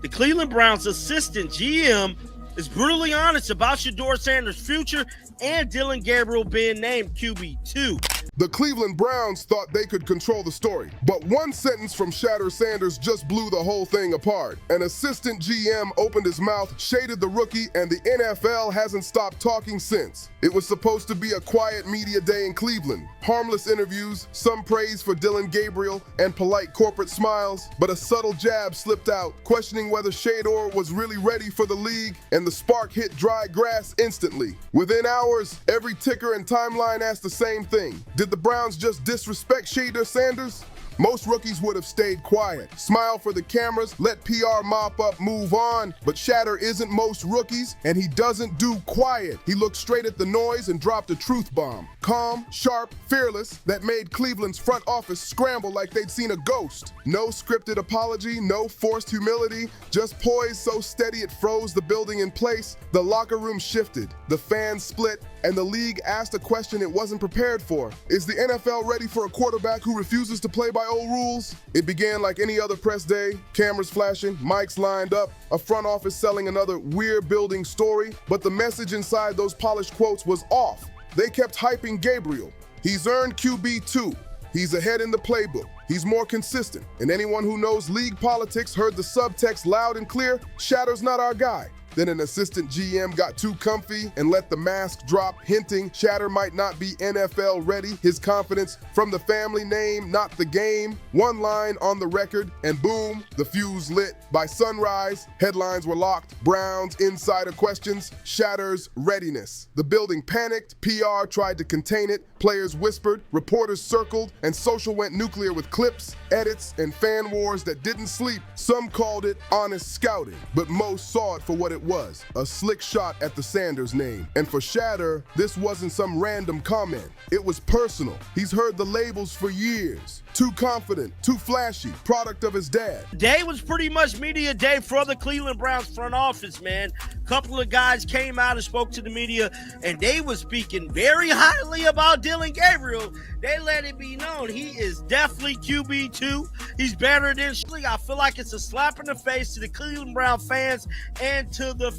The Cleveland Browns assistant GM is brutally honest about Shedeur Sanders' future and Dillon Gabriel being named QB2. The Cleveland Browns thought they could control the story, but one sentence from Shedeur Sanders just blew the whole thing apart. An assistant GM opened his mouth, shaded the rookie, and the NFL hasn't stopped talking since. It was supposed to be a quiet media day in Cleveland. Harmless interviews, some praise for Dillon Gabriel, and polite corporate smiles, but a subtle jab slipped out, questioning whether Shadour was really ready for the league, and the spark hit dry grass instantly. Within hours, every ticker and timeline asked the same thing. Did the Browns just disrespect Shedeur Sanders? Most rookies would have stayed quiet, smile for the cameras, let PR mop up, move on. But Shadour isn't most rookies, and he doesn't do quiet. He looked straight at the noise and dropped a truth bomb. Calm, sharp, fearless, that made Cleveland's front office scramble like they'd seen a ghost. No scripted apology, no forced humility, just poised so steady it froze the building in place. The locker room shifted, the fans split, and the league asked a question it wasn't prepared for. Is the NFL ready for a quarterback who refuses to play by old rules? It began like any other press day, cameras flashing, mics lined up, a front office selling another weird building story, but the message inside those polished quotes was off. They kept hyping Gabriel. He's earned QB2. He's ahead in the playbook. He's more consistent. And anyone who knows league politics heard the subtext loud and clear, Shadow's not our guy. Then an assistant GM got too comfy and let the mask drop, hinting Shadour might not be NFL ready. His confidence from the family name, not the game. One line on the record, and boom, the fuse lit. By sunrise, headlines were locked. Browns insider questions, Shadour's readiness. The building panicked, PR tried to contain it, players whispered, reporters circled, and social went nuclear with clips, edits, and fan wars that didn't sleep. Some called it honest scouting, but most saw it for what it was, a slick shot at the Sanders name. And for Shadour, this wasn't some random comment. It was personal. He's heard the labels for years. Too confident, too flashy, product of his dad. Day was pretty much media day for the Cleveland Browns front office, man. A couple of guys came out and spoke to the media, and they were speaking very highly about Dillon Gabriel. They let it be known he is definitely QB2. He's better than I feel like it's a slap in the face to the Cleveland Brown fans and to the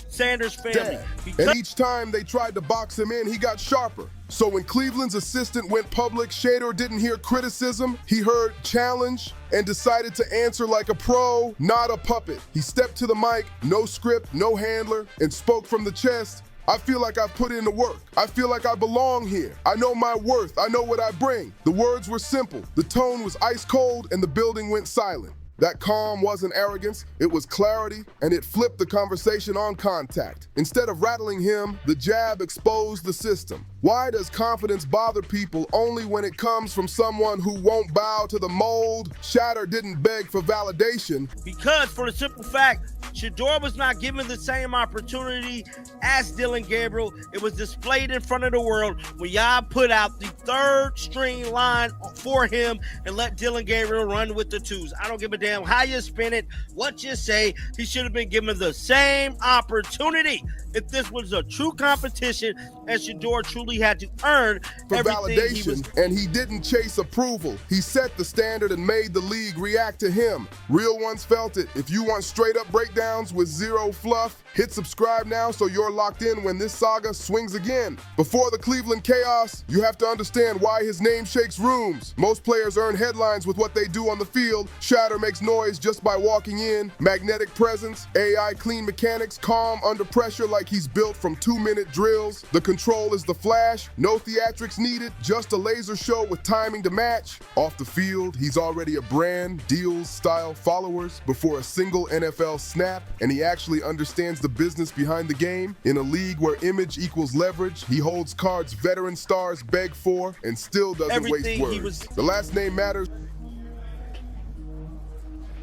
Sanders family. And each time they tried to box him in, he got sharper. So when Cleveland's assistant went public, Shadour didn't hear criticism, he heard challenge and decided to answer like a pro, not a puppet. He stepped to the mic, no script, no handler, and spoke from the chest. I feel like I've put in the work. I feel like I belong here. I know my worth. I know what I bring. The words were simple. The tone was ice cold, and the building went silent. That calm wasn't arrogance, it was clarity, and it flipped the conversation on contact. Instead of rattling him, the jab exposed the system. Why does confidence bother people only when it comes from someone who won't bow to the mold? Shadour didn't beg for validation. Because for the simple fact, Shador was not given the same opportunity as Dillon Gabriel. It was displayed in front of the world when y'all put out the third string line for him and let Dillon Gabriel run with the twos. I don't give a damn how you spin it, what you say. He should have been given the same opportunity. If this was a true competition and Shador truly had to earn for everything validation, and he didn't chase approval. He set the standard and made the league react to him. Real ones felt it. If you want straight up breakdowns with zero fluff, hit subscribe now so you're locked in when this saga swings again. Before the Cleveland chaos, you have to understand why his name shakes rooms. Most players earn headlines with what they do on the field. Shadour makes noise just by walking in. Magnetic presence, AI clean mechanics, calm under pressure like he's built from 2-minute drills. The control is the flash, no theatrics needed, just a laser show with timing to match. Off the field, he's already a brand, deals, style, followers before a single NFL snap, and he actually understands the business behind the game. In a league where image equals leverage, he holds cards veteran stars beg for and still doesn't waste words. The last name matters.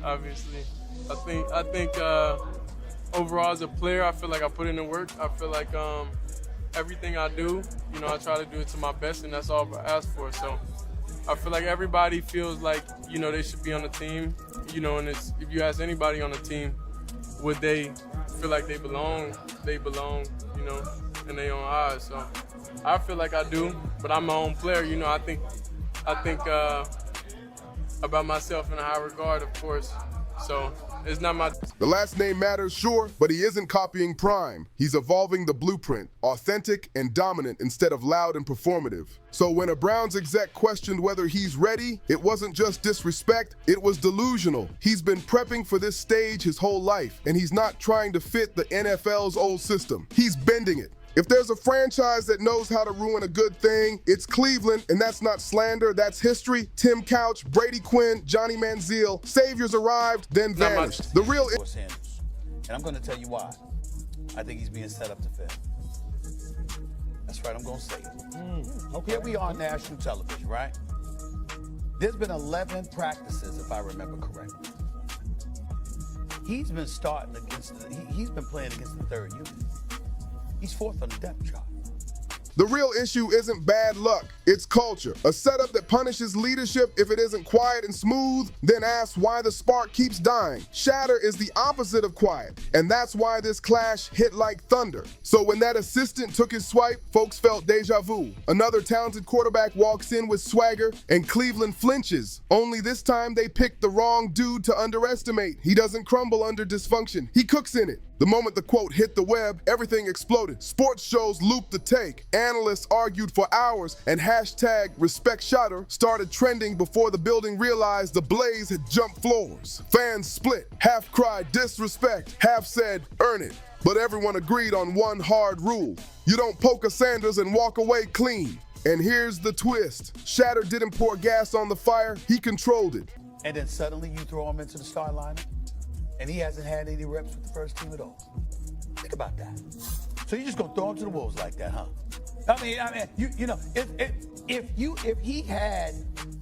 Obviously, I think overall as a player, I feel like I put in the work. I feel like everything I do, I try to do it to my best, and that's all I ask for. So I feel like everybody feels like, they should be on the team, and if you ask anybody on the team, would they feel like they belong, in their own eyes. So I feel like I do, but I'm my own player, I think about myself in a high regard, of course. So It's not my. The last name matters, sure, but he isn't copying Prime. He's evolving the blueprint, authentic and dominant instead of loud and performative. So when a Browns exec questioned whether he's ready, it wasn't just disrespect, it was delusional. He's been prepping for this stage his whole life, and he's not trying to fit the NFL's old system. He's bending it. If there's a franchise that knows how to ruin a good thing, it's Cleveland, and that's not slander, that's history. Tim Couch, Brady Quinn, Johnny Manziel, saviors arrived, then vanished. The real Sanders. And I'm going to tell you why. I think he's being set up to fail. That's right, I'm going to say it. Okay, we are on national television, right? There's been 11 practices, if I remember correctly. He's been starting against, he's been playing against the third unit. He's fourth on the depth chart. The real issue isn't bad luck, it's culture. A setup that punishes leadership if it isn't quiet and smooth, then asks why the spark keeps dying. Shadour is the opposite of quiet, and that's why this clash hit like thunder. So when that assistant took his swipe, folks felt deja vu. Another talented quarterback walks in with swagger, and Cleveland flinches. Only this time they picked the wrong dude to underestimate. He doesn't crumble under dysfunction, he cooks in it. The moment the quote hit the web, everything exploded. Sports shows looped the take. Analysts argued for hours, and hashtag respect Shadour started trending before the building realized the blaze had jumped floors. Fans split. Half cried disrespect, half said earn it. But everyone agreed on one hard rule. You don't poke a Sanders and walk away clean. And here's the twist. Shadour didn't pour gas on the fire, he controlled it. And then suddenly you throw him into the start lineup, and he hasn't had any reps with the first team at all. Think about that. So you're just gonna throw him to the wolves like that, huh? I mean, you know, if he had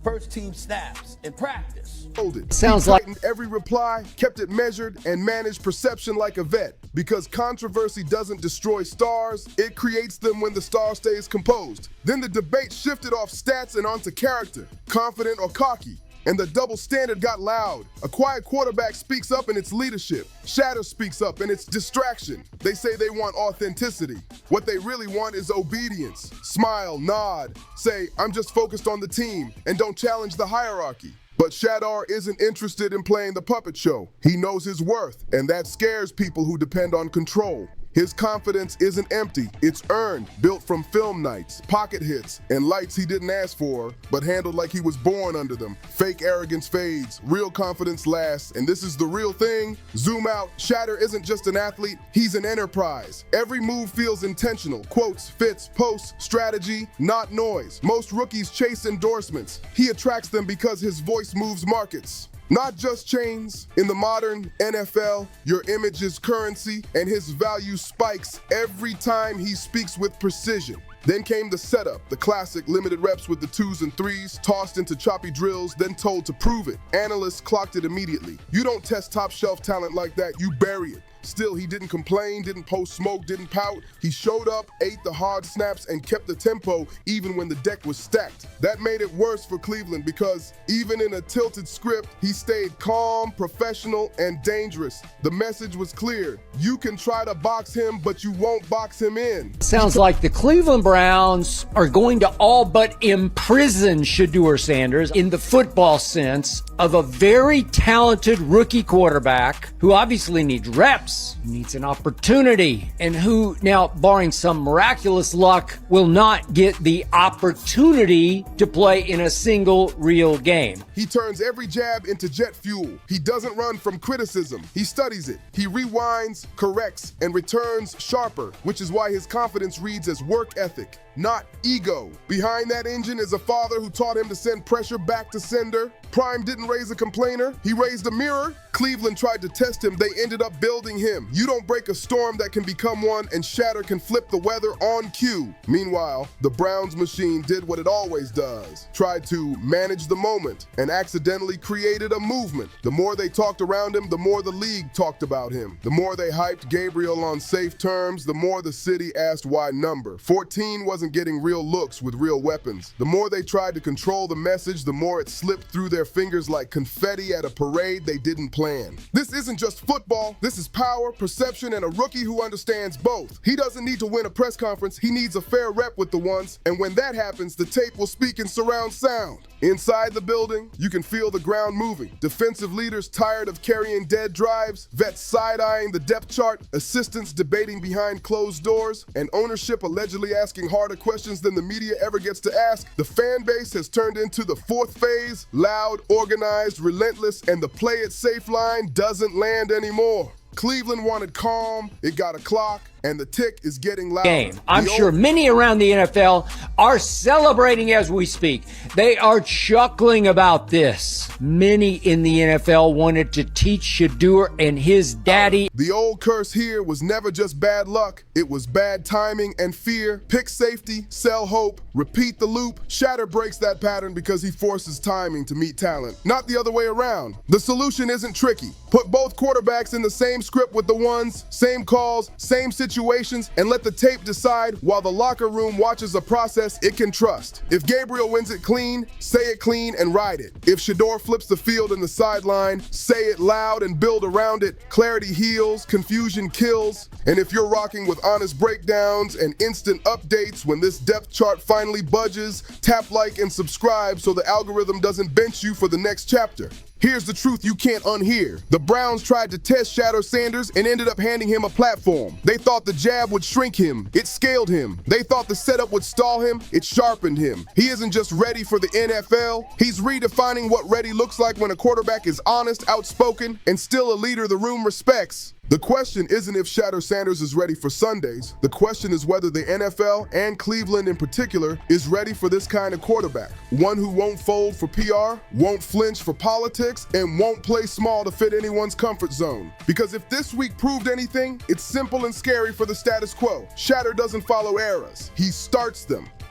first team snaps in practice. Sounds like every reply, kept it measured, and managed perception like a vet. Because controversy doesn't destroy stars, it creates them when the star stays composed. Then the debate shifted off stats and onto character, confident or cocky. And the double standard got loud. A quiet quarterback speaks up in its leadership. Shadour speaks up in its distraction. They say they want authenticity. What they really want is obedience. Smile, nod, say, I'm just focused on the team, and don't challenge the hierarchy. But Shadour isn't interested in playing the puppet show. He knows his worth, and that scares people who depend on control. His confidence isn't empty, it's earned, built from film nights, pocket hits, and lights he didn't ask for, but handled like he was born under them. Fake arrogance fades, real confidence lasts, and this is the real thing. Zoom out, Shadour isn't just an athlete, he's an enterprise. Every move feels intentional, quotes, fits, posts, strategy, not noise. Most rookies chase endorsements. He attracts them because his voice moves markets. Not just chains. In the modern NFL, your image is currency, and his value spikes every time he speaks with precision. Then came the setup, the classic limited reps with the 2s and 3s, tossed into choppy drills, then told to prove it. Analysts clocked it immediately. You don't test top shelf talent like that, you bury it. Still, he didn't complain, didn't post smoke, didn't pout. He showed up, ate the hard snaps, and kept the tempo even when the deck was stacked. That made it worse for Cleveland because even in a tilted script, he stayed calm, professional, and dangerous. The message was clear. You can try to box him, but you won't box him in. Sounds like the Cleveland Browns are going to all but imprison Shedeur Sanders in the football sense of a very talented rookie quarterback who obviously needs reps. Needs an opportunity, and who now, barring some miraculous luck, will not get the opportunity to play in a single real game. He turns every jab into jet fuel. He doesn't run from criticism. He studies it. He rewinds, corrects, and returns sharper, which is why his confidence reads as work ethic, not ego. Behind that engine is a father who taught him to send pressure back to sender. Prime didn't raise a complainer, he raised a mirror. Cleveland tried to test him, they ended up building him. You don't break a storm that can become one, and Shadour can flip the weather on cue. Meanwhile, the Browns machine did what it always does. Tried to manage the moment and accidentally created a movement. The more they talked around him, the more the league talked about him. The more they hyped Gabriel on safe terms, the more the city asked why number. 14 wasn't getting real looks with real weapons. The more they tried to control the message, the more it slipped through their their fingers like confetti at a parade they didn't plan. This isn't just football. This is power, perception, and a rookie who understands both. He doesn't need to win a press conference. He needs a fair rep with the ones, and when that happens, the tape will speak in surround sound. Inside the building, you can feel the ground moving. Defensive leaders tired of carrying dead drives, vets side-eyeing the depth chart, assistants debating behind closed doors, and ownership allegedly asking harder questions than the media ever gets to ask. The fan base has turned into the fourth phase, loud, organized, relentless, and the play it safe line doesn't land anymore. Cleveland wanted calm, it got a clock, and the tick is getting loud. Game. I'm sure many around the NFL are celebrating as we speak. They are chuckling about this. Many in the NFL wanted to teach Shadour and his daddy. The old curse here was never just bad luck. It was bad timing and fear. Pick safety, sell hope, repeat the loop. Shadour breaks that pattern because he forces timing to meet talent, not the other way around. The solution isn't tricky. Put both quarterbacks in the same script with the ones, same calls, same situations, and let the tape decide while the locker room watches a process it can trust. If Gabriel wins it clean, say it clean and ride it. If Shador flips the field in the sideline, say it loud and build around it. Clarity heals, confusion kills. And if you're rocking with honest breakdowns and instant updates when this depth chart finally budges, tap like and subscribe so the algorithm doesn't bench you for the next chapter. Here's the truth you can't unhear. The Browns tried to test Shedeur Sanders and ended up handing him a platform. They thought the jab would shrink him. It scaled him. They thought the setup would stall him. It sharpened him. He isn't just ready for the NFL. He's redefining what ready looks like when a quarterback is honest, outspoken, and still a leader the room respects. The question isn't if Shedeur Sanders is ready for Sundays. The question is whether the NFL, and Cleveland in particular, is ready for this kind of quarterback. One who won't fold for PR, won't flinch for politics, and won't play small to fit anyone's comfort zone. Because if this week proved anything, it's simple and scary for the status quo. Shadour doesn't follow eras. He starts them.